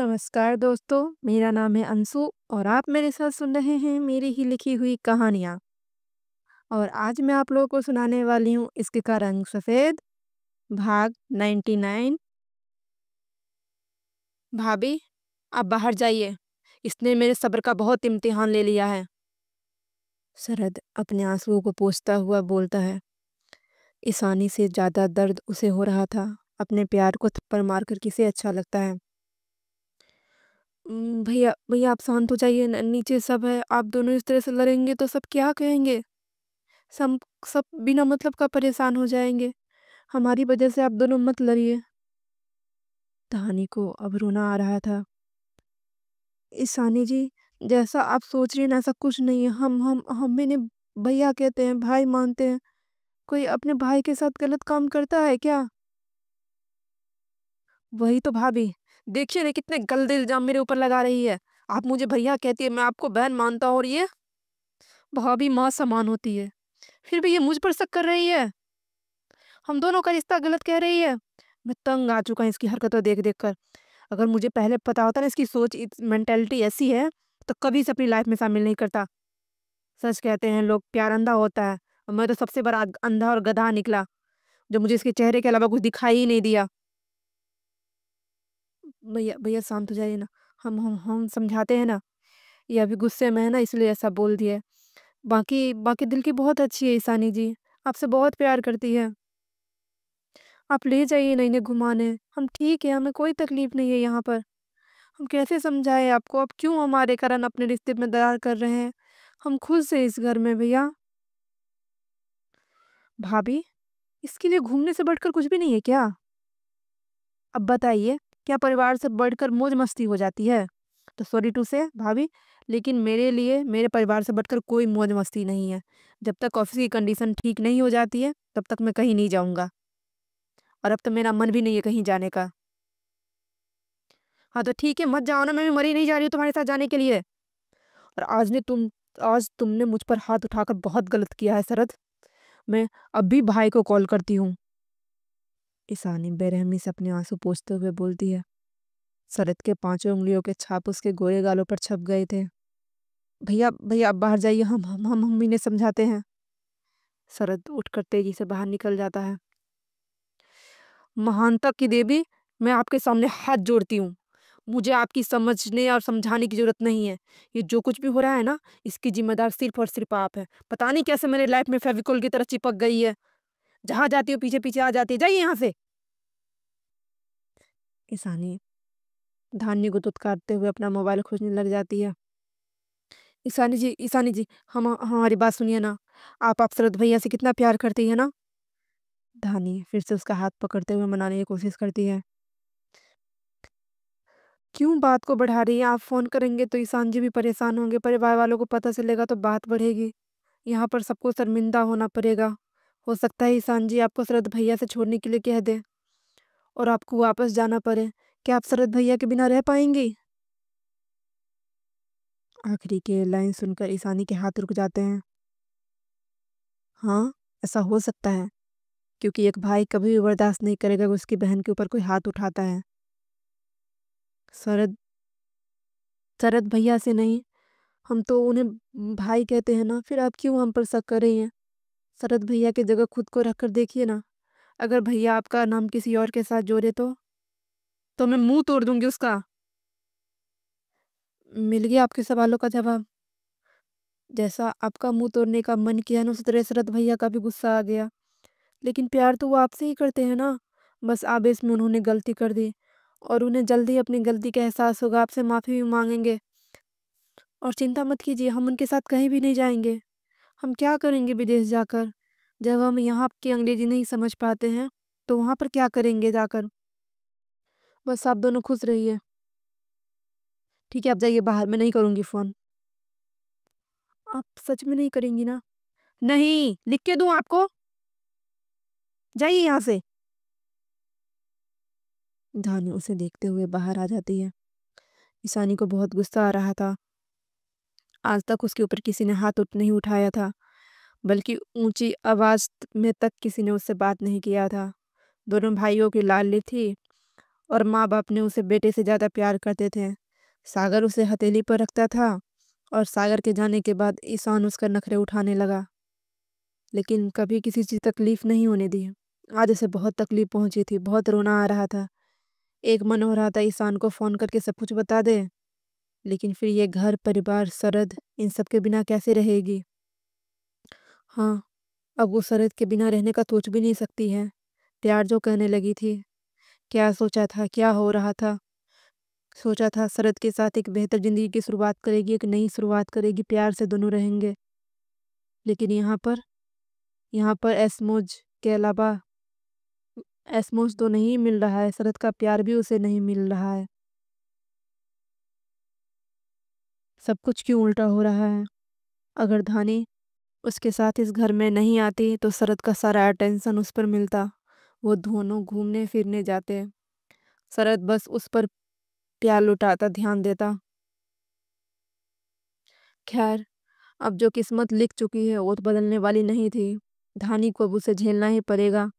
नमस्कार दोस्तों, मेरा नाम है अंशु और आप मेरे साथ सुन रहे हैं मेरी ही लिखी हुई कहानियाँ। और आज मैं आप लोगों को सुनाने वाली हूँ इश्क का रंग सफ़ेद, भाग 99। भाभी, आप बाहर जाइए। इसने मेरे सब्र का बहुत इम्तिहान ले लिया है। शरद अपने आंसुओं को पोंछता हुआ बोलता है। ईशानी से ज़्यादा दर्द उसे हो रहा था। अपने प्यार को थप्पड़ मारकर किसे अच्छा लगता है। भैया भैया आप शांत हो जाइए न, नीचे सब है। आप दोनों इस तरह से लड़ेंगे तो सब क्या कहेंगे। सब सब बिना मतलब का परेशान हो जाएंगे। हमारी वजह से आप दोनों मत लड़िए। कहानी को अब रोना आ रहा था। ईशानी जी, जैसा आप सोच रही हैं ना ऐसा कुछ नहीं है। हम मैंने भैया कहते हैं, भाई मानते हैं। कोई अपने भाई के साथ गलत काम करता है क्या? वही तो भाभी, देखिए ना कितने गंदे इल्जाम मेरे ऊपर लगा रही है। आप मुझे भैया कहती है, मैं आपको बहन मानता हूँ, और ये भाभी माँ समान होती है, फिर भी ये मुझ पर शक कर रही है। हम दोनों का रिश्ता गलत कह रही है। मैं तंग आ चुका हूँ इसकी हरकतें देख देख कर। अगर मुझे पहले पता होता ना इसकी सोच मेंटेलिटी ऐसी है, तो कभी से अपनी लाइफ में शामिल नहीं करता। सच कहते हैं लोग, प्यार अंधा होता है, और मैं तो सबसे बड़ा अंधा और गधा निकला, जो मुझे इसके चेहरे के अलावा कुछ दिखाई ही नहीं दिया। भैया भैया शांत हो जाइए ना। हम समझाते हैं ना। ये अभी गुस्से में है ना, इसलिए ऐसा बोल दिया है। बाकी बाकी दिल की बहुत अच्छी है ईशानी जी। आपसे बहुत प्यार करती है। आप ले जाइए ना इन्हें घुमाने। हम ठीक है, हमें कोई तकलीफ नहीं है यहाँ पर। हम कैसे समझाएं आपको, आप क्यों हमारे कारण अपने रिश्ते में दरार कर रहे हैं। हम खुद से इस घर में भैया। भाभी, इसके लिए घूमने से बढ़कर कुछ भी नहीं है क्या? अब बताइए, क्या परिवार से बढ़कर मौज मस्ती हो जाती है? तो सॉरी टू से भाभी, लेकिन मेरे लिए मेरे परिवार से बढ़कर कोई मौज मस्ती नहीं है। जब तक ऑफिस की कंडीशन ठीक नहीं हो जाती है, तब तक मैं कहीं नहीं जाऊंगा। और अब तो मेरा मन भी नहीं है कहीं जाने का। हाँ तो ठीक है, मत जाओ ना, मैं भी मरी नहीं जा रही हूँ तुम्हारे साथ जाने के लिए। और आज तुमने मुझ पर हाथ उठाकर बहुत गलत किया है शरद। मैं अभी भाई को कॉल करती हूँ। ईशानी बेरहमी से अपने आंसू पोंछते हुए बोलती है। शरद के पांचों उंगलियों के छाप उसके गोरे गालों पर छप गए थे। भैया भैया आप बाहर जाइए, हम मम्मी ने समझाते हैं। शरद उठकर तेजी से बाहर निकल जाता है। महानता की देवी, मैं आपके सामने हाथ जोड़ती हूँ। मुझे आपकी समझने और समझाने की जरूरत नहीं है। ये जो कुछ भी हो रहा है ना, इसकी जिम्मेदार सिर्फ और सिर्फ आप है। पता नहीं कैसे मेरे लाइफ में फेविकोल की तरह चिपक गई है। जहां जाती हो पीछे पीछे आ जाती है। जाइए यहाँ से। ईशानी धान्य को तुतकारते हुए अपना मोबाइल खोजने लग जाती है। ईशानी जी, हम हमारी बात सुनिए ना। आप शरद भैया से कितना प्यार करती है ना। धानी फिर से उसका हाथ पकड़ते हुए मनाने की कोशिश करती है। क्यों बात को बढ़ा रही है? आप फोन करेंगे तो ईशान जी भी परेशान होंगे, परिवार वालों को पता चलेगा तो बात बढ़ेगी। यहाँ पर सबको शर्मिंदा होना पड़ेगा। हो सकता है ईशान जी आपको शरद भैया से छोड़ने के लिए कह दे और आपको वापस जाना पड़े। क्या आप शरद भैया के बिना रह पाएंगी? आखिरी के लाइन सुनकर ईशानी के हाथ रुक जाते हैं। हाँ, ऐसा हो सकता है, क्योंकि एक भाई कभी भी बर्दाश्त नहीं करेगा कि उसकी बहन के ऊपर कोई हाथ उठाता है। शरद शरद भैया से नहीं, हम तो उन्हें भाई कहते हैं ना, फिर आप क्यों हम पर शक कर रही हैं? शरद भैया की जगह खुद को रख कर देखिए ना। अगर भैया आपका नाम किसी और के साथ जोड़े तो मैं मुंह तोड़ दूंगी उसका। मिल गया आपके सवालों का जवाब। जैसा आपका मुंह तोड़ने का मन किया ना, उस तरह शरद भैया का भी गुस्सा आ गया। लेकिन प्यार तो वो आपसे ही करते हैं ना। बस आवेश में उन्होंने गलती कर दी, और उन्हें जल्दी अपनी गलती का एहसास होगा, आपसे माफ़ी भी मांगेंगे। और चिंता मत कीजिए, हम उनके साथ कहीं भी नहीं जाएंगे। हम क्या करेंगे विदेश जाकर? जब हम यहाँ की अंग्रेजी नहीं समझ पाते हैं, तो वहाँ पर क्या करेंगे जाकर? बस आप दोनों खुश रहिए। ठीक है, आप जाइए बाहर, मैं नहीं करूँगी फ़ोन। आप सच में नहीं करेंगी ना? नहीं, लिख के दूँ आपको? जाइए यहाँ से। धानी उसे देखते हुए बाहर आ जाती है। ईशानी को बहुत गुस्सा आ रहा था। आज तक उसके ऊपर किसी ने हाथ नहीं उठाया था, बल्कि ऊंची आवाज में तक किसी ने उससे बात नहीं किया था। दोनों भाइयों की लाडली थी, और माँ बाप ने उसे बेटे से ज़्यादा प्यार करते थे। सागर उसे हथेली पर रखता था और सागर के जाने के बाद ईशान उसका नखरे उठाने लगा, लेकिन कभी किसी चीज़ तकलीफ नहीं होने दी। आज उसे बहुत तकलीफ पहुंची थी, बहुत रोना आ रहा था। एक मन हो रहा था ईशान को फ़ोन करके सब कुछ बता दे, लेकिन फिर ये घर परिवार सरद इन सब के बिना कैसे रहेगी। हाँ, अब वो सरद के बिना रहने का सोच भी नहीं सकती है। प्यार जो कहने लगी थी, क्या सोचा था, क्या हो रहा था। सोचा था सरद के साथ एक बेहतर ज़िंदगी की शुरुआत करेगी, एक नई शुरुआत करेगी, प्यार से दोनों रहेंगे। लेकिन यहाँ पर ऐशमौज के अलावा ऐशमौज तो नहीं मिल रहा है, सरद का प्यार भी उसे नहीं मिल रहा है। सब कुछ क्यों उल्टा हो रहा है। अगर धानी उसके साथ इस घर में नहीं आती तो सरद का सारा अटेंशन उस पर मिलता। वो दोनों घूमने फिरने जाते, सरद बस उस पर प्यार लुटाता, ध्यान देता। खैर, अब जो किस्मत लिख चुकी है वो तो बदलने वाली नहीं थी। धानी को अब उसे झेलना ही पड़ेगा।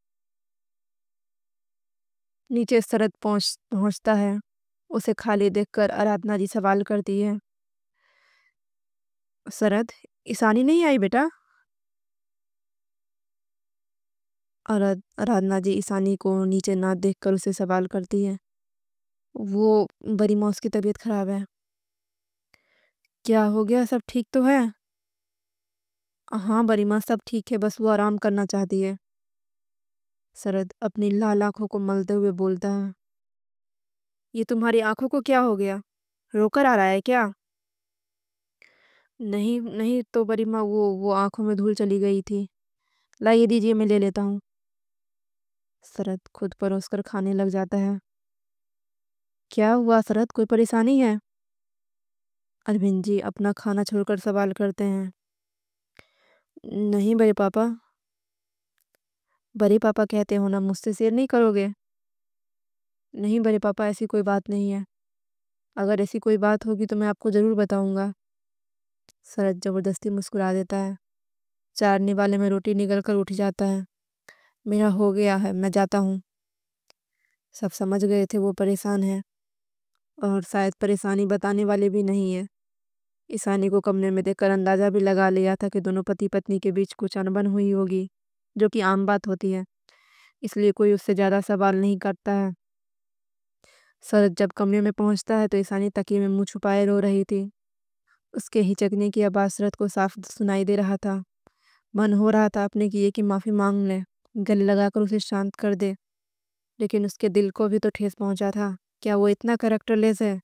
नीचे सरद पहुंचता है। उसे खाली देखकर आराधना जी सवाल करती है, सरद, ईशानी नहीं आई बेटा? आराधना जी ईशानी को नीचे ना देखकर उसे सवाल करती है। वो बड़ी मौस की तबीयत खराब है। क्या हो गया, सब ठीक तो है? हाँ बड़ी माँ, सब ठीक है, बस वो आराम करना चाहती है। शरद अपनी लाल आंखों को मलते हुए बोलता है, ये तुम्हारी आंखों को क्या हो गया, रोकर आ रहा है क्या? नहीं नहीं तो बड़ी माँ, वो आंखों में धूल चली गई थी। लाइए दीजिए, मैं ले लेता हूँ। शरद खुद परोस कर खाने लग जाता है। क्या हुआ शरद, कोई परेशानी है? अरविंद जी अपना खाना छोड़कर सवाल करते हैं। नहीं बड़े पापा। बड़े पापा कहते हो ना, मुझसे शेयर नहीं करोगे? नहीं बड़े पापा, ऐसी कोई बात नहीं है। अगर ऐसी कोई बात होगी तो मैं आपको ज़रूर बताऊंगा। शरद जबरदस्ती मुस्कुरा देता है। चारने वाले में रोटी निकल कर उठ जाता है। मेरा हो गया है, मैं जाता हूँ। सब समझ गए थे वो परेशान है, और शायद परेशानी बताने वाले भी नहीं है। ईशानी को कमरे में देखकर अंदाजा भी लगा लिया था कि दोनों पति पत्नी के बीच कुछ अनबन हुई होगी, जो कि आम बात होती है। इसलिए कोई उससे ज़्यादा सवाल नहीं करता है। शरद जब कमरे में पहुंचता है तो ईशानी तकिए में मुंह छुपाए रो रही थी। उसके हिचकने की आवाज़ शरद को साफ सुनाई दे रहा था। मन हो रहा था अपने किए की माफ़ी मांग ले, गले लगाकर उसे शांत कर दे, लेकिन उसके दिल को भी तो ठेस पहुंचा था। क्या वो इतना कैरेक्टरलेस है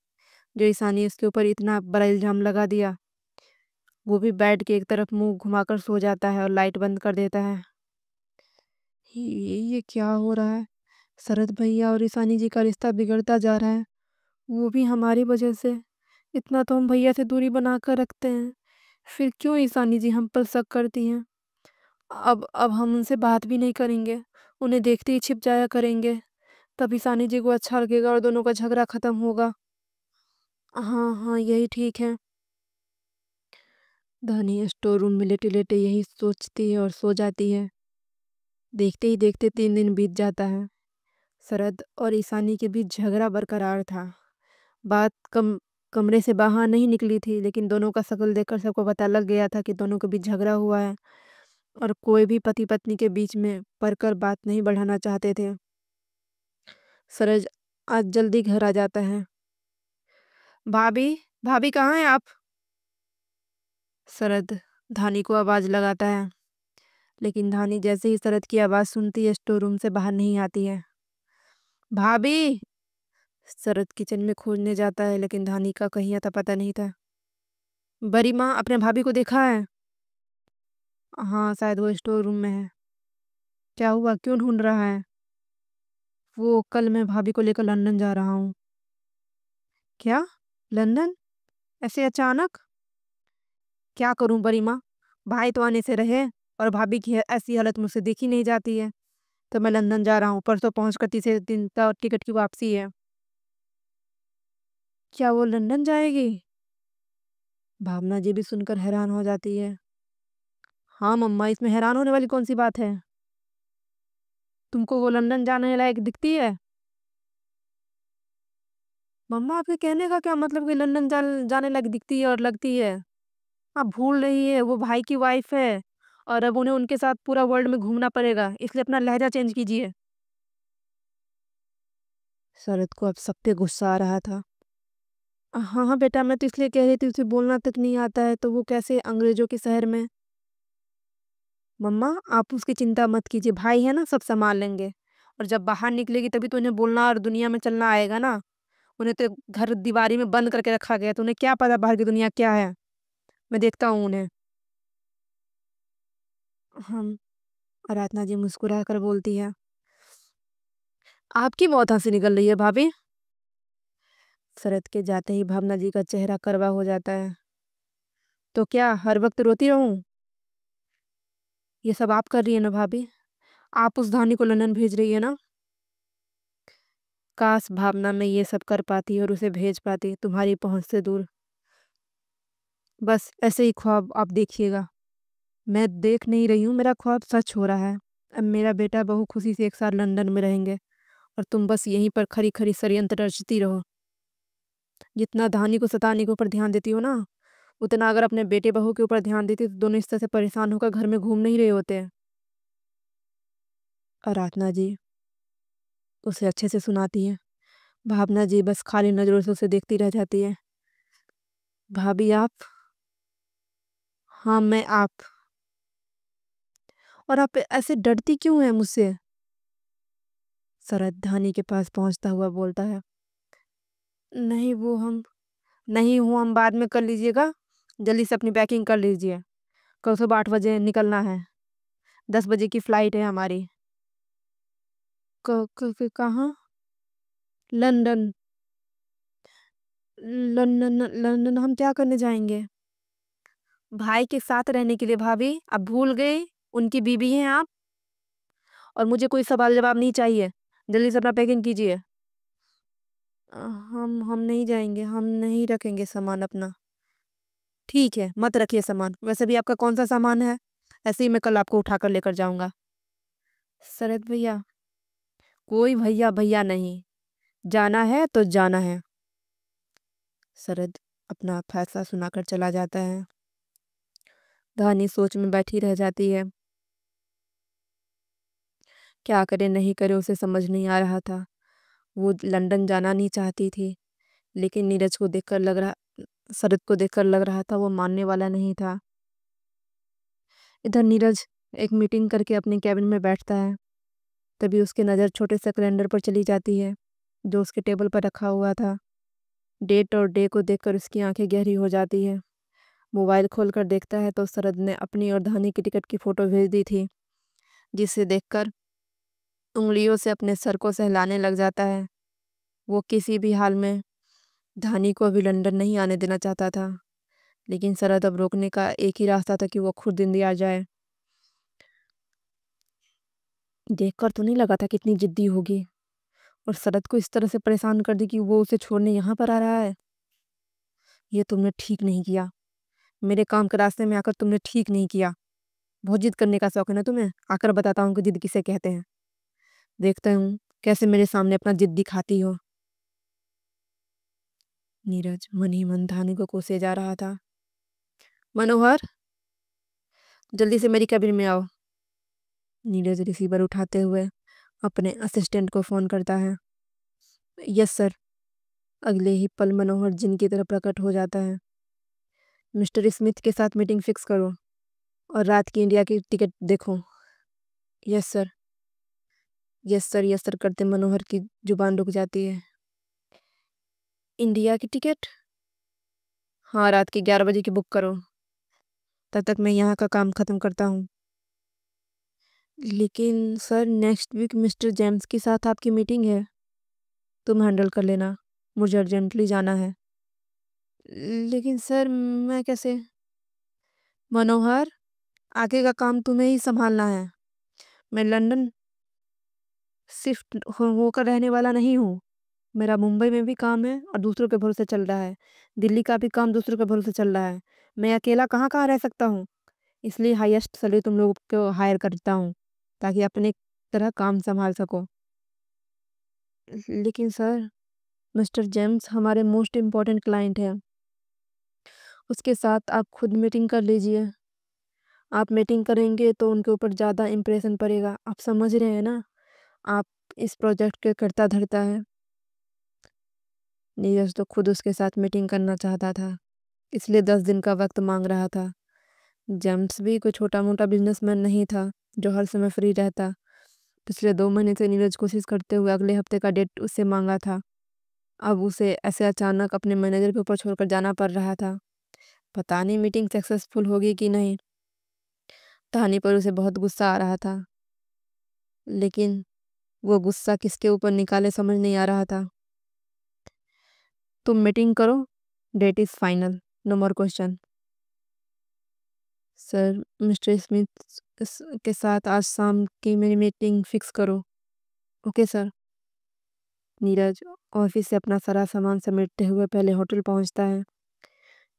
जो ईशानी उसके ऊपर इतना बड़ा इल्ज़ाम लगा दिया? वो भी बेड के एक तरफ मुंह घुमाकर सो जाता है और लाइट बंद कर देता है। ये क्या हो रहा है? शरद भैया और ईशानी जी का रिश्ता बिगड़ता जा रहा है, वो भी हमारी वजह से। इतना तो हम भैया से दूरी बना कर रखते हैं, फिर क्यों ईशानी जी हम पर शक करती हैं? अब हम उनसे बात भी नहीं करेंगे, उन्हें देखते ही छिप जाया करेंगे। तब ईशानी जी को अच्छा लगेगा और दोनों का झगड़ा खत्म होगा। हाँ हाँ, यही ठीक है। धानी स्टोर रूम में लेटे लेटे यही सोचती है और सो जाती है। देखते ही देखते 3 दिन बीत जाता है। शरद और ईशानी के बीच झगड़ा बरकरार था। बात कमरे से बाहर नहीं निकली थी, लेकिन दोनों का शक्ल देखकर सबको पता लग गया था कि दोनों के बीच झगड़ा हुआ है, और कोई भी पति पत्नी के बीच में पड़कर बात नहीं बढ़ाना चाहते थे। सरज आज जल्दी घर आ जाता है। भाभी, भाभी कहाँ हैं आप? शरद धानी को आवाज लगाता है, लेकिन धानी जैसे ही शरद की आवाज सुनती है स्टोर रूम से बाहर नहीं आती है। भाभी! शरद किचन में खोजने जाता है, लेकिन धानी का कहीं अता पता नहीं था। बड़ी माँ, अपने भाभी को देखा है? हाँ शायद वो स्टोर रूम में है। क्या हुआ, क्यों ढूंढ रहा है? वो कल मैं भाभी को लेकर लंदन जा रहा हूँ। क्या? लंदन? ऐसे अचानक? क्या करूं बड़ी माँ, भाई तो आने से रहे, और भाभी की ऐसी हालत मुझसे देखी नहीं जाती है। तो मैं लंदन जा रहा हूँ, परसों पहुँच कर तीसरे दिन का टिकट की वापसी है। क्या वो लंदन जाएगी? भावना जी भी सुनकर हैरान हो जाती है। हाँ मम्मा, इसमें हैरान होने वाली कौन सी बात है? तुमको वो लंदन जाने लायक दिखती है? मम्मा आपके कहने का क्या मतलब कि लंदन जाने लग दिखती है और लगती है? आप भूल रही है वो भाई की वाइफ है और अब उन्हें उनके साथ पूरा वर्ल्ड में घूमना पड़ेगा, इसलिए अपना लहजा चेंज कीजिए। शरद को अब सब पे गुस्सा आ रहा था। हाँ हाँ बेटा, मैं तो इसलिए कह रही थी उसे बोलना तक नहीं आता है तो वो कैसे अंग्रेजों के शहर में। मम्मा आप उसकी चिंता मत कीजिए, भाई है ना, सब संभाल लेंगे। और जब बाहर निकलेगी तभी तो उन्हें बोलना और दुनिया में चलना आएगा ना। उन्हें तो घर दीवारी में बंद करके रखा गया, तो उन्हें क्या पता बाहर की दुनिया क्या है। मैं देखता हूँ उन्हें। हम आराधना जी मुस्कुरा कर बोलती है। आपकी मौत से निकल रही है भाभी। शरद के जाते ही भावना जी का चेहरा करवा हो जाता है। तो क्या हर वक्त रोती रहूं? ये सब आप कर रही है ना भाभी? आप उस धानी को लंदन भेज रही है ना? काश भावना में ये सब कर पाती और उसे भेज पाती तुम्हारी पहुंच से दूर। बस ऐसे ही ख्वाब आप देखिएगा। मैं देख नहीं रही हूँ, मेरा ख्वाब सच हो रहा है। अब मेरा बेटा बहू खुशी से एक साथ लंदन में रहेंगे और तुम बस यहीं पर खरी खरी षड्यंत्र रचती रहो। जितना धानी को सताने के ऊपर ध्यान देती हो ना, उतना अगर अपने बेटे बहू के ऊपर ध्यान देती तो दोनों इस तरह से परेशान होकर घर में घूम नहीं रहे होते। आराधना जी उसे अच्छे से सुनाती है। भावना जी बस खाली नजरों से उसे देखती रह जाती है। भाभी आप? हाँ मैं आप। और आप ऐसे डरती क्यों है मुझसे? शरद धानी के पास पहुंचता हुआ बोलता है। नहीं वो हम नहीं हूँ, हम बाद में कर लीजिएगा। जल्दी से अपनी पैकिंग कर लीजिए। कल सुबह 8 बजे निकलना है। 10 बजे की फ्लाइट है हमारी। कहाँ? लंदन। लंदन लंदन हम क्या करने जाएंगे? भाई के साथ रहने के लिए भाभी, अब भूल गई? उनकी बीवी हैं आप। और मुझे कोई सवाल जवाब नहीं चाहिए। जल्दी से अपना पैकिंग कीजिए। हम नहीं जाएंगे, हम नहीं रखेंगे सामान अपना। ठीक है मत रखिए सामान, वैसे भी आपका कौन सा सामान है? ऐसे ही मैं कल आपको उठा कर लेकर जाऊंगा। शरद भैया। कोई भैया भैया नहीं, जाना है तो जाना है। शरद अपना फैसला सुनाकर चला जाता है। धानी सोच में बैठी रह जाती है। क्या करे नहीं करे उसे समझ नहीं आ रहा था। वो लंदन जाना नहीं चाहती थी, लेकिन नीरज को देखकर लग रहा शरद को देखकर लग रहा था वो मानने वाला नहीं था। इधर नीरज एक मीटिंग करके अपने कैबिन में बैठता है। तभी उसकी नज़र छोटे से कैलेंडर पर चली जाती है जो उसके टेबल पर रखा हुआ था। डेट और डे को देखकर उसकी आंखें गहरी हो जाती है। मोबाइल खोलकर देखता है तो शरद ने अपनी और धानी की टिकट की फोटो भेज दी थी, जिसे देखकर उंगलियों से अपने सर को सहलाने लग जाता है। वो किसी भी हाल में धानी को अभी लंदन नहीं आने देना चाहता था, लेकिन शरद अब रोकने का एक ही रास्ता था कि वो खुद इंडिया जाए। देखकर तो नहीं लगा था कितनी जिद्दी होगी, और शरद को इस तरह से परेशान कर दी कि वो उसे छोड़ने यहाँ पर आ रहा है। ये तुमने ठीक नहीं किया। मेरे काम के रास्ते में आकर तुमने ठीक नहीं किया। बहुत जिद करने का शौक है ना तुम्हें? आकर बताता हूँ कि जिद किसे कहते हैं। देखता हूँ कैसे मेरे सामने अपना जिद दिखाती हो। नीरज मन ही मन धानी को कोसे जा रहा था। मनोहर, जल्दी से मेरी कैबिन में आओ। नीरज रिसीवर उठाते हुए अपने असिस्टेंट को फोन करता है। Yes sir. अगले ही पल मनोहर जिन की तरफ प्रकट हो जाता है। मिस्टर स्मिथ के साथ मीटिंग फिक्स करो और रात की इंडिया की टिकट देखो। Yes sir. यस सर करते मनोहर की जुबान रुक जाती है। इंडिया की टिकट? हाँ, रात के 11 बजे की बुक करो। तब तक मैं यहाँ का काम ख़त्म करता हूँ। लेकिन sir next week mister James के साथ आपकी मीटिंग है। तुम हैंडल कर लेना, मुझे अर्जेंटली जाना है। लेकिन सर मैं कैसे? मनोहर, आगे का काम तुम्हें ही संभालना है। मैं लंदन शिफ्ट होकर रहने वाला नहीं हूँ। मेरा मुंबई में भी काम है और दूसरों के भरोसे चल रहा है। दिल्ली का भी काम दूसरों के भरोसे चल रहा है। मैं अकेला कहाँ कहाँ रह सकता हूँ? इसलिए हाईएस्ट सैलरी तुम लोगों को हायर करता हूँ, ताकि अपने तरह काम संभाल सको। लेकिन सर मिस्टर जेम्स हमारे मोस्ट इम्पॉर्टेंट क्लाइंट हैं, उसके साथ आप खुद मीटिंग कर लीजिए। आप मीटिंग करेंगे तो उनके ऊपर ज़्यादा इम्प्रेशन पड़ेगा। आप समझ रहे हैं ना, आप इस प्रोजेक्ट के करता धरता है। नीरज तो खुद उसके साथ मीटिंग करना चाहता था, इसलिए 10 दिन का वक्त मांग रहा था। जेम्स भी कोई छोटा मोटा बिजनेसमैन नहीं था जो हर समय फ्री रहता। पिछले 2 महीने से नीरज कोशिश करते हुए अगले हफ्ते का डेट उससे मांगा था। अब उसे ऐसे अचानक अपने मैनेजर के ऊपर छोड़कर जाना पड़ रहा था। पता नहीं मीटिंग सक्सेसफुल होगी कि नहीं। कहानी पर उसे बहुत गुस्सा आ रहा था, लेकिन वो गुस्सा किसके ऊपर निकाले समझ नहीं आ रहा था। तुम मीटिंग करो, date is final, no more question. Sir, mister Smith के साथ आज शाम की मेरी मीटिंग फिक्स करो। Okay sir. नीरज ऑफिस से अपना सारा सामान समेटते हुए पहले होटल पहुंचता है,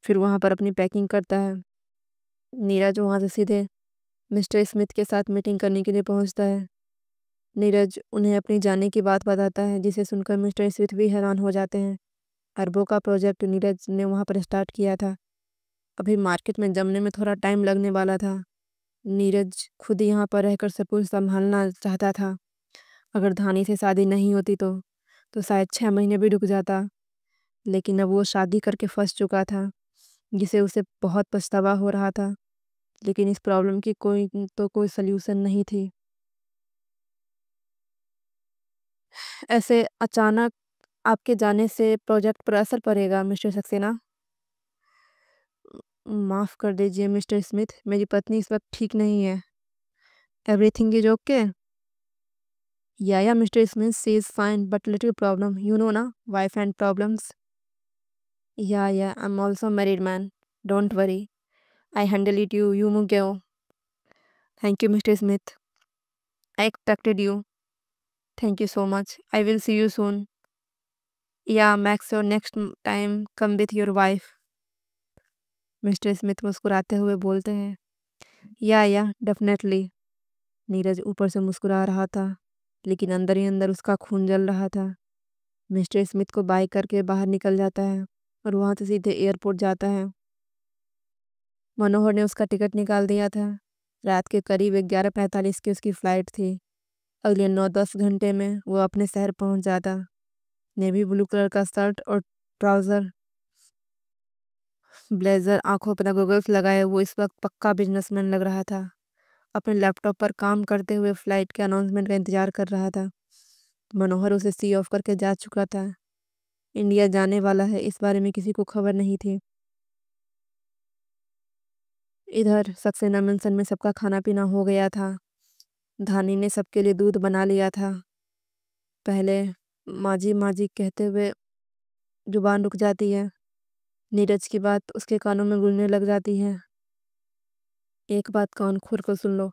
फिर वहां पर अपनी पैकिंग करता है। नीरज वहां से सीधे मिस्टर स्मिथ के साथ मीटिंग करने के लिए पहुंचता है। नीरज उन्हें अपनी जाने की बात बताता है, जिसे सुनकर मिस्टर स्मिथ भी हैरान हो जाते हैं। अरबों का प्रोजेक्ट नीरज ने वहां पर स्टार्ट किया था, अभी मार्केट में जमने में थोड़ा टाइम लगने वाला था। नीरज खुद यहाँ पर रहकर सब कुछ संभालना चाहता था। अगर धानी से शादी नहीं होती तो शायद 6 महीने भी रुक जाता, लेकिन अब वो शादी करके फंस चुका था, जिसे उसे बहुत पछतावा हो रहा था। लेकिन इस प्रॉब्लम की कोई सल्यूशन नहीं थी। ऐसे अचानक आपके जाने से प्रोजेक्ट पर असर पड़ेगा मिस्टर सक्सेना। माफ़ कर दीजिए मिस्टर स्मिथ, मेरी पत्नी इस वक्त ठीक नहीं है। Everything is okay. Yeah mister Smith, she is fine but little problem, you know ना, wife and problems. Yeah I am also married man, don't worry, I handle it, you move गयो। Thank you mister Smith, I expected you, thank you so much, I will see you soon. Yeah Max your next time come with your wife. Mister Smith मुस्कुराते हुए बोलते हैं, या definitely. Neeraj ऊपर से मुस्कुरा रहा था, लेकिन अंदर ही अंदर उसका खून जल रहा था। मिस्टर स्मिथ को बाय करके बाहर निकल जाता है और वहां से सीधे एयरपोर्ट जाता है। मनोहर ने उसका टिकट निकाल दिया था। रात के करीब 11:45 की उसकी फ़्लाइट थी। अगले 9-10 घंटे में वो अपने शहर पहुंच जाता। नेवी ब्लू कलर का शर्ट और ट्राउज़र, ब्लेजर, आंखों पर गॉगल्स लगाए वो इस वक्त पक्का बिजनेसमैन लग रहा था। अपने लैपटॉप पर काम करते हुए फ्लाइट के अनाउंसमेंट का इंतजार कर रहा था। मनोहर उसे सी ऑफ करके जा चुका था। इंडिया जाने वाला है, इस बारे में किसी को खबर नहीं थी। इधर सक्सेना मेंशन में सबका खाना पीना हो गया था। धानी ने सबके लिए दूध बना लिया था। पहले माजी माजी कहते हुए जुबान रुक जाती है। नीरज की बात उसके कानों में गूंजने लग जाती है। एक बात कान खोल कर सुन लो,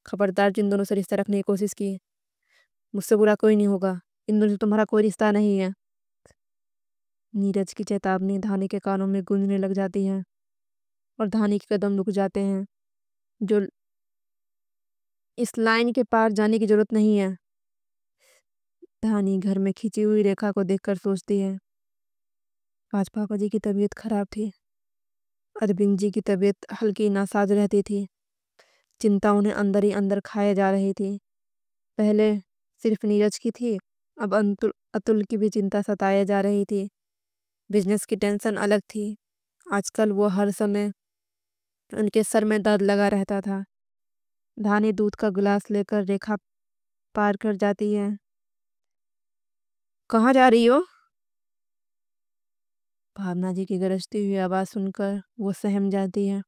खबरदार जिन दोनों से रिश्ता रखने की कोशिश की, मुझसे बुरा कोई नहीं होगा। इन दोनों से तुम्हारा कोई रिश्ता नहीं है। नीरज की चेतावनी धानी के कानों में गूंजने लग जाती है और धानी के कदम रुक जाते हैं। जो इस लाइन के पार जाने की जरूरत नहीं है। धानी घर में खिंची हुई रेखा को देखकर सोचती है, आज पापा जी की तबीयत खराब थी, अरविंद जी की तबीयत हल्की नासाज रहती थी। चिंता उन्हें अंदर ही अंदर खाए जा रही थी। पहले सिर्फ नीरज की थी, अब अतुल की भी चिंता सताए जा रही थी। बिजनेस की टेंशन अलग थी। आजकल वो हर समय उनके सर में दर्द लगा रहता था। धानी दूध का गिलास लेकर रेखा पार कर जाती है। कहाँ जा रही हो? भावना जी की गरजती हुई आवाज़ सुनकर वो सहम जाती है।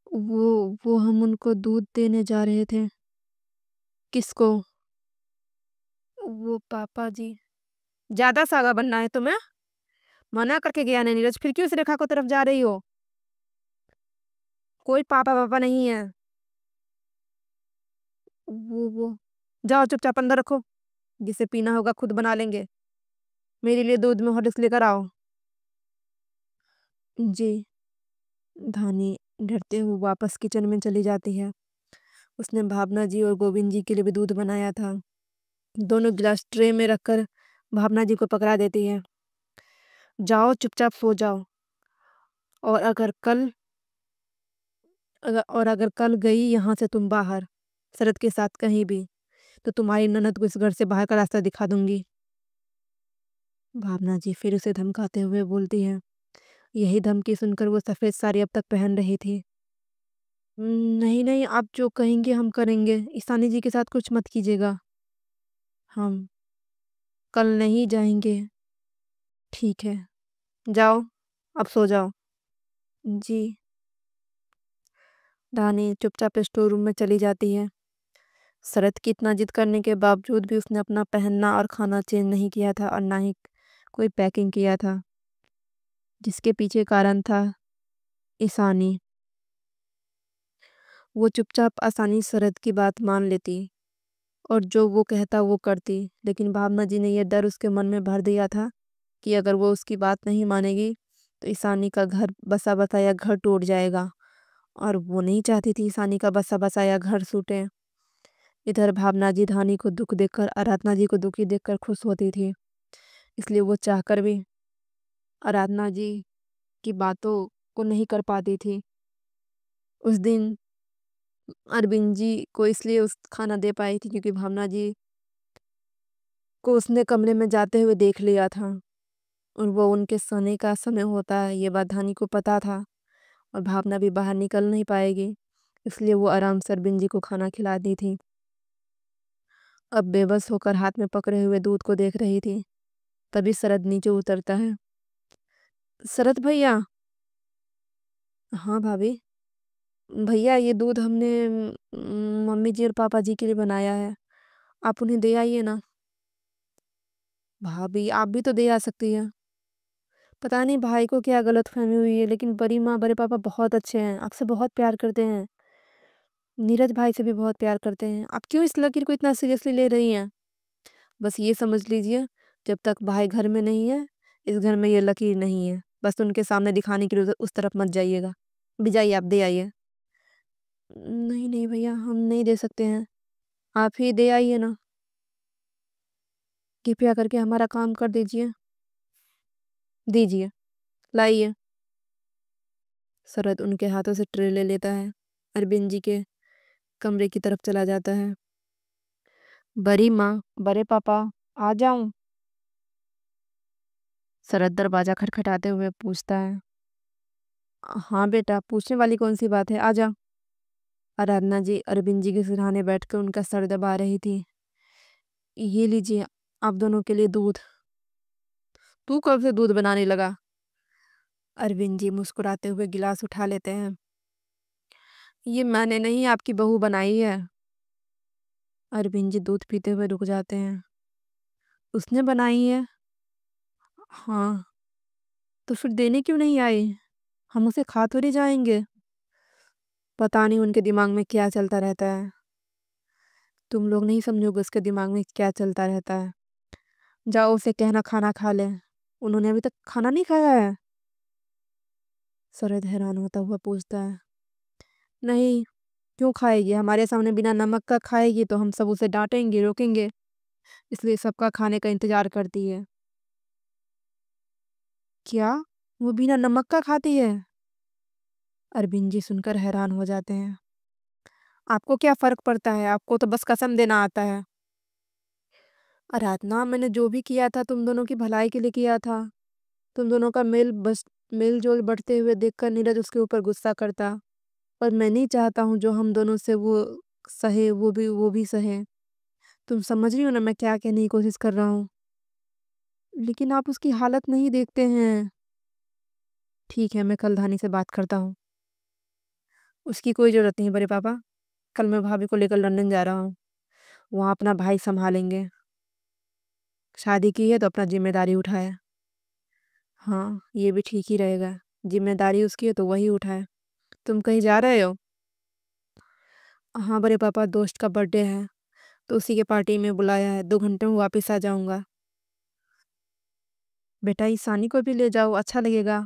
वो हम उनको दूध देने जा रहे थे। किसको? वो पापा जी। ज्यादा सागा बनना है तुम्हें? मना करके गया ना नीरज, फिर क्यों इस रेखा को तरफ जा रही हो? कोई पापा पापा नहीं है। वो जाओ चुपचाप अंदर रखो, जिसे पीना होगा खुद बना लेंगे। मेरे लिए दूध में हॉर्लिक्स लेकर आओ। जी। धानी डरते हुए वापस किचन में चली जाती है। उसने भावना जी और गोविंद जी के लिए भी दूध बनाया था। दोनों गिलास ट्रे में रखकर भावना जी को पकड़ा देती है। जाओ चुपचाप सो जाओ, और अगर कल गई यहाँ से तुम बाहर शरद के साथ कहीं भी, तो तुम्हारी ननद को इस घर से बाहर का रास्ता दिखा दूंगी। भावना जी फिर उसे धमकाते हुए बोलती है। यही धमकी सुनकर वो सफ़ेद साड़ी अब तक पहन रही थी। नहीं नहीं, आप जो कहेंगे हम करेंगे, ईशानी जी के साथ कुछ मत कीजिएगा। हम कल नहीं जाएंगे। ठीक है, जाओ, अब सो जाओ। जी। रानी चुपचाप स्टोर रूम में चली जाती है। शरद की इतना जिद करने के बावजूद भी उसने अपना पहनना और खाना चेंज नहीं किया था, और ना ही कोई पैकिंग किया था, जिसके पीछे कारण था ईशानी। वो चुपचाप आसानी से शरद की बात मान लेती और जो वो कहता वो करती, लेकिन भावना जी ने यह डर उसके मन में भर दिया था कि अगर वो उसकी बात नहीं मानेगी तो ईशानी का घर बसा बसाया घर टूट जाएगा, और वो नहीं चाहती थी ईशानी का बसा बसाया घर टूटे। इधर भावना जी धानी को दुख देखकर, आराधना जी को दुखी देखकर खुश होती थी, इसलिए वो चाहकर भी आराधना जी की बातों को नहीं कर पाती थी। उस दिन अरविंद जी को इसलिए उस खाना दे पाई थी क्योंकि भावना जी को उसने कमरे में जाते हुए देख लिया था, और वो उनके सोने का समय होता है ये बात धानी को पता था, और भावना भी बाहर निकल नहीं पाएगी, इसलिए वो आराम से अरविंद जी को खाना खिलाती थी। अब बेबस होकर हाथ में पकड़े हुए दूध को देख रही थी, तभी शरद नीचे उतरता है। शरद भैया। हाँ भाभी। भैया ये दूध हमने मम्मी जी और पापा जी के लिए बनाया है, आप उन्हें दे आइए ना। भाभी आप भी तो दे आ सकती है। पता नहीं भाई को क्या गलतफहमी हुई है, लेकिन बड़ी माँ बड़े पापा बहुत अच्छे हैं, आपसे बहुत प्यार करते हैं, नीरज भाई से भी बहुत प्यार करते हैं। आप क्यों इस लकीर को इतना सीरियसली ले रही हैं? बस ये समझ लीजिए, जब तक भाई घर में नहीं है इस घर में ये लकीर नहीं है। बस उनके सामने दिखाने के लिए उस तरफ मत जाइएगा। भी जाइए, आप दे आइए। नहीं नहीं भैया, हम नहीं दे सकते हैं, आप ही दे आइए ना, कृपया करके हमारा काम कर दीजिए। दीजिए, लाइए। शरद उनके हाथों से ट्रे ले लेता है, अरविंद जी के कमरे की तरफ चला जाता है। बड़ी माँ, बड़े पापा, आ जाऊं? शरद दरवाजा खटखटाते हुए पूछता है। हाँ बेटा, पूछने वाली कौन सी बात है, आ जा। आराधना जी अरविंद जी के सिरहाने बैठकर उनका सर दबा रही थी। ये लीजिए, आप दोनों के लिए दूध। तू कब से दूध बनाने लगा? अरविंद जी मुस्कुराते हुए गिलास उठा लेते हैं। ये मैंने नहीं, आपकी बहू बनाई है। अरविंद जी दूध पीते हुए रुक जाते हैं। उसने बनाई है? हाँ। तो फिर देने क्यों नहीं आई? हम उसे खा थोड़ी जाएंगे। पता नहीं उनके दिमाग में क्या चलता रहता है, तुम लोग नहीं समझोगे उसके दिमाग में क्या चलता रहता है। जाओ उसे कहना खाना खा ले, उन्होंने अभी तक खाना नहीं खाया है। शरद हैरान होता हुआ पूछता है। नहीं, क्यों खाएगी? हमारे सामने बिना नमक का खाएगी तो हम सब उसे डांटेंगे, रोकेंगे, इसलिए सबका खाने का इंतजार करती है। क्या? वो बिना नमक का खाती है? अरविंद जी सुनकर हैरान हो जाते हैं। आपको क्या फर्क पड़ता है, आपको तो बस कसम देना आता है। आराधना, मैंने जो भी किया था तुम दोनों की भलाई के लिए किया था। तुम दोनों का मेल जोल बढ़ते हुए देखकर नीरज उसके ऊपर गुस्सा करता, और मैं नहीं चाहता हूँ जो हम दोनों से वो सहे वो भी सहे। तुम समझ रही हो ना मैं क्या कहने की कोशिश कर रहा हूँ? लेकिन आप उसकी हालत नहीं देखते हैं। ठीक है, मैं कल धानी से बात करता हूँ। उसकी कोई ज़रूरत नहीं बड़े पापा, कल मैं भाभी को लेकर लंदन जा रहा हूँ, वहाँ अपना भाई संभालेंगे। शादी की है तो अपना जिम्मेदारी उठाए। हाँ, ये भी ठीक ही रहेगा, जिम्मेदारी उसकी है तो वही उठाए। तुम कहीं जा रहे हो? हाँ बड़े पापा, दोस्त का बर्थडे है तो उसी के पार्टी में बुलाया है, 2 घंटे में वापस आ जाऊंगा। बेटा ईशानी को भी ले जाओ, अच्छा लगेगा,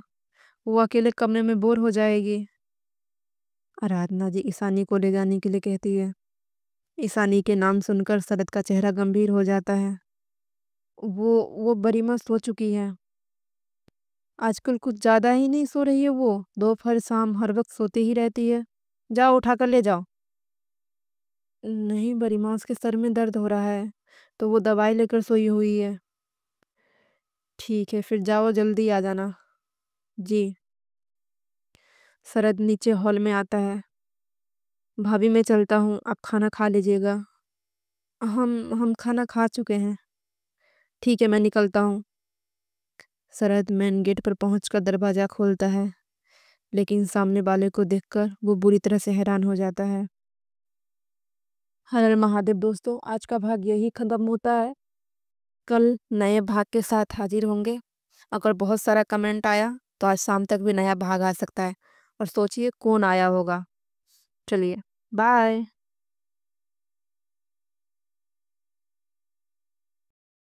वो अकेले कमरे में बोर हो जाएगी। आराधना जी ईशानी को ले जाने के लिए कहती है। ईशानी के नाम सुनकर शरद का चेहरा गंभीर हो जाता है। वो गरिमा सो चुकी है। आजकल कुछ ज़्यादा ही नहीं सो रही है वो, दोपहर शाम हर वक़्त सोती ही रहती है। जाओ उठाकर ले जाओ। नहीं गरिमा, उसके सर में दर्द हो रहा है, तो वो दवाई लेकर सोई हुई है। ठीक है, फिर जाओ जल्दी आ जाना। जी। शरद नीचे हॉल में आता है। भाभी मैं चलता हूँ, आप खाना खा लीजिएगा। हम खाना खा चुके हैं। ठीक है, मैं निकलता हूँ। शरद मेन गेट पर पहुंचकर दरवाज़ा खोलता है, लेकिन सामने वाले को देखकर वो बुरी तरह से हैरान हो जाता है। हर हर महादेव दोस्तों, आज का भाग यही खत्म होता है। कल नए भाग के साथ हाजिर होंगे। अगर बहुत सारा कमेंट आया तो आज शाम तक भी नया भाग आ सकता है, और सोचिए कौन आया होगा। चलिए, बाय।